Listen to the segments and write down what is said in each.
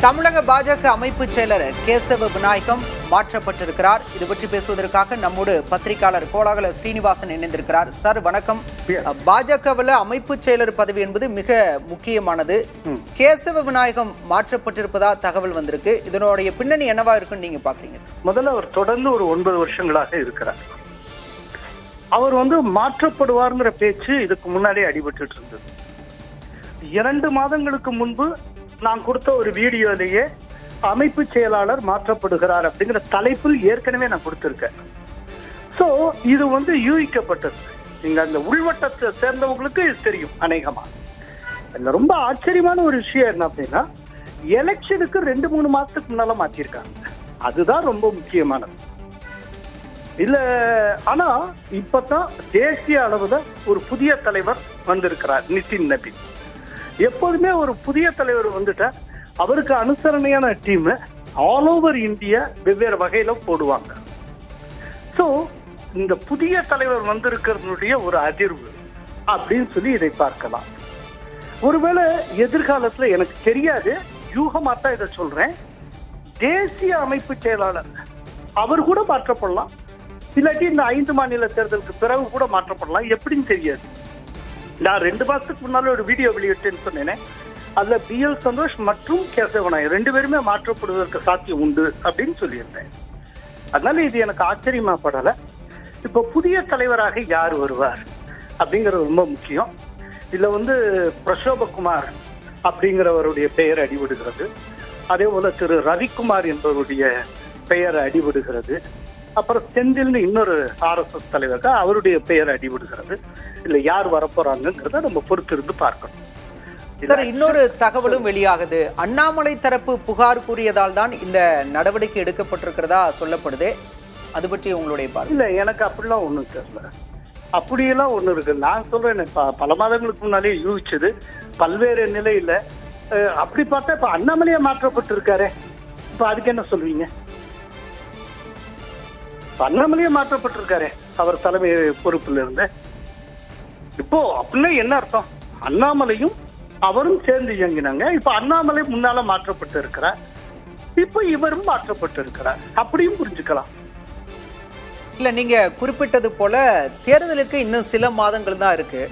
தமிழக பாஜக அமைப்பு செயலர் கேசவ விநாயகம் மாற்றப்பட்டிருக்கிறார். இது பற்றி பேசுவதற்காக நம்மோடு பத்திரிகையாளர் கோலாகல ஸ்ரீனிவாசன் இணைந்திருக்கிறார். சார் வணக்கம். பாஜகவில் அமைப்பு செயலர் பதவி என்பது மிக முக்கியமானது. கேசவ விநாயகம் மாற்றப்பட்டிருப்பதா தகவல் வந்திருக்கு. இதனுடைய பின்னணி என்னவா இருக்குன்னு நீங்க பாக்குறீங்க? முதல்ல அவர் தொடர்ந்து ஒரு 9 வருஷங்களாக இருக்கிறார். அவர் மாற்றப்படுவார்ங்கிற பேச்சு இதுக்கு முன்னாடியே அடிபட்டு இருந்தது. 2 மாதங்களுக்கு முன்பு நான் கொடுத்த ஒரு வீடியோலேயே அமைப்பு செயலாளர் மாற்றப்படுகிறார் அப்படிங்கிற தலைப்பில் ஏற்கனவே நான் கொடுத்திருக்கேன். ஸோ இது யூகிக்கப்பட்டது. நீங்க அந்த உள்வட்டத்தை சேர்ந்தவங்களுக்கு இது தெரியும் அநேகமா. இதுல ரொம்ப ஆச்சரியமான ஒரு விஷயம் என்ன அப்படின்னா, எலெக்ஷனுக்கு 2-3 மாசத்துக்கு முன்னால மாற்றிருக்காங்க. அதுதான் ரொம்ப முக்கியமானது. இல்ல ஆனா இப்பதான் தேசிய அளவுல ஒரு புதிய தலைவர் வந்திருக்கிறார், நிதின் நபீன். எப்போதுமே ஒரு புதிய தலைவர் வந்துட்டா அவருக்கு அனுசரணையான டீம் ஆல் ஓவர் இந்தியா வெவ்வேறு வகையில போடுவாங்க. ஸோ இந்த புதிய தலைவர் வந்திருக்கிறதுடைய ஒரு அதிர்வு அப்படின்னு சொல்லி இதை பார்க்கலாம். ஒருவேளை எதிர்காலத்துல எனக்கு தெரியாது, யூகமா தான் இதை சொல்றேன், தேசிய அமைப்பு செயலாளர் அவர் கூட மாற்றப்படலாம். இல்லாட்டி இந்த 5 மாநில தேர்தலுக்கு பிறகு கூட மாற்றப்படலாம், எப்படின்னு தெரியாது. நான் 2 மாசத்துக்கு முன்னால ஒரு வீடியோ வெளியிட்டேன்னு சொன்னேன். அதுல BL சந்தோஷ் மற்றும் கேசவ விநாயகம் 2 பேருமே மாற்றப்படுவதற்கு சாத்தியம் உண்டு அப்படின்னு சொல்லியிருந்தேன். அதனால இது எனக்கு ஆச்சரியமா படல. இப்ப புதிய தலைவராக யார் வருவார் அப்படிங்கிறது ரொம்ப முக்கியம். இதுல பிரசோபகுமார் அப்படிங்கிறவருடைய பெயர் அடிபடுகிறது. அதே போல திரு ரவிக்குமார் என்பவருடைய பெயர் அடிபடுகிறது. அப்புறம் செந்தில்னு இன்னொரு RSS தலைவருக்கு அவருடைய பெயர் அடிபடுகிறது. இல்ல யார் வரப்போறாங்கிறத நம்ம பொறுத்திருந்து பார்க்கணும். இன்னொரு தகவலும் வெளியாகுது. அண்ணாமலை தரப்பு புகார் கூறியதால் தான் இந்த நடவடிக்கை எடுக்கப்பட்டிருக்கிறதா சொல்லப்படுது. அது பற்றி உங்களுடைய பார்வை? இல்ல எனக்கு அப்படிலாம் ஒண்ணும் தெரியல. அப்படியெல்லாம் ஒண்ணு இருக்கு. நான் சொல்றேன், பல மாதங்களுக்கு முன்னாலே யூகிச்சது பல்வேறு நிலையில. அப்படி பார்த்தா இப்ப அண்ணாமலையா மாற்றப்பட்டு இருக்காரு. இப்ப அதுக்கு என்ன சொல்வீங்க? அண்ணாமலையே மாற்றப்பட்டிருக்காரு அவர் தலைமை பொறுப்புல இருந்து. இப்போ அப்படின்னா என்ன அர்த்தம்? அண்ணாமலையும் அவரும் சேர்ந்து இயங்கினாங்க. இப்ப அண்ணாமலை முன்னால மாற்றப்பட்டு இருக்கிறார், இப்ப இவரும் மாற்றப்பட்டு இருக்கிறார், அப்படியும் புரிஞ்சுக்கலாம். இல்ல நீங்க குறிப்பிட்டது போல தேர்தலுக்கு இன்னும் சில மாதங்கள் தான் இருக்கு.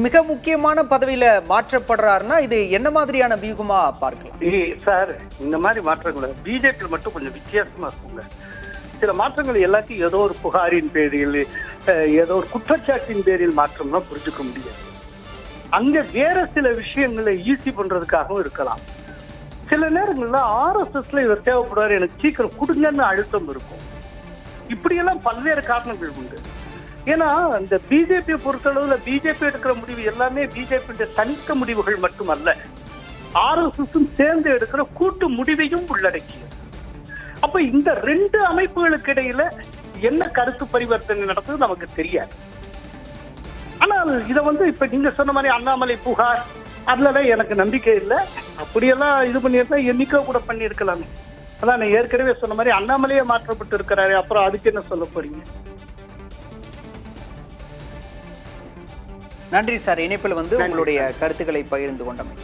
மிக முக்கியமான பதவியில மாற்றப்படுறாருன்னா இது என்ன மாதிரியான வியூகமா பார்க்கலாம்? சார், இந்த மாதிரி மாற்றங்கள் பிஜேபி மட்டும் கொஞ்சம் வித்தியாசமா இருக்குங்க. சில மாற்றங்கள் எல்லாத்தையும் ஏதோ ஒரு புகாரின் பேரில், ஏதோ ஒரு குற்றச்சாட்டின் பேரில் மாற்றம்னா புரிஞ்சுக்க முடியாது. அங்க வேற சில விஷயங்களை ஈஸி பண்றதுக்காகவும் இருக்கலாம். சில நேரங்கள்ல RSSல இவர் தேவைப்படுவார், எனக்கு சீக்கிரம் கொடுங்கன்னு அழுத்தம் இருக்கும். இப்படியெல்லாம் பல்வேறு காரணங்கள் உண்டு. ஏன்னா இந்த பிஜேபியை பொறுத்தளவுல பிஜேபி எடுக்கிற முடிவு எல்லாமே பிஜேபி தனித்த முடிவுகள் மட்டுமல்ல, RSSும் சேர்ந்து எடுக்கிற கூட்டு முடிவையும் உள்ளடக்கியது. அப்ப இந்த 2 அமைப்புகளுக்கு இடையில என்ன கருத்து பரிவர்த்தனை நடந்தது நமக்கு தெரியாது. ஆனால் இதை இப்ப நீங்க சொன்ன மாதிரி அண்ணாமலை புகார் அதுல எனக்கு நம்பிக்கை இல்லை. அப்படியெல்லாம் இது பண்ணியிருந்தா என்னைக்கோ கூட பண்ணியிருக்கலாமே. அதான் நான் ஏற்கனவே சொன்ன மாதிரி அண்ணாமலையே மாற்றப்பட்டு இருக்கிறாரு, அப்புறம் அதுக்கு என்ன சொல்ல போறீங்க? நன்றி சார், இணைப்பில் உங்களுடைய கருத்துக்களை பகிர்ந்து கொண்டமை.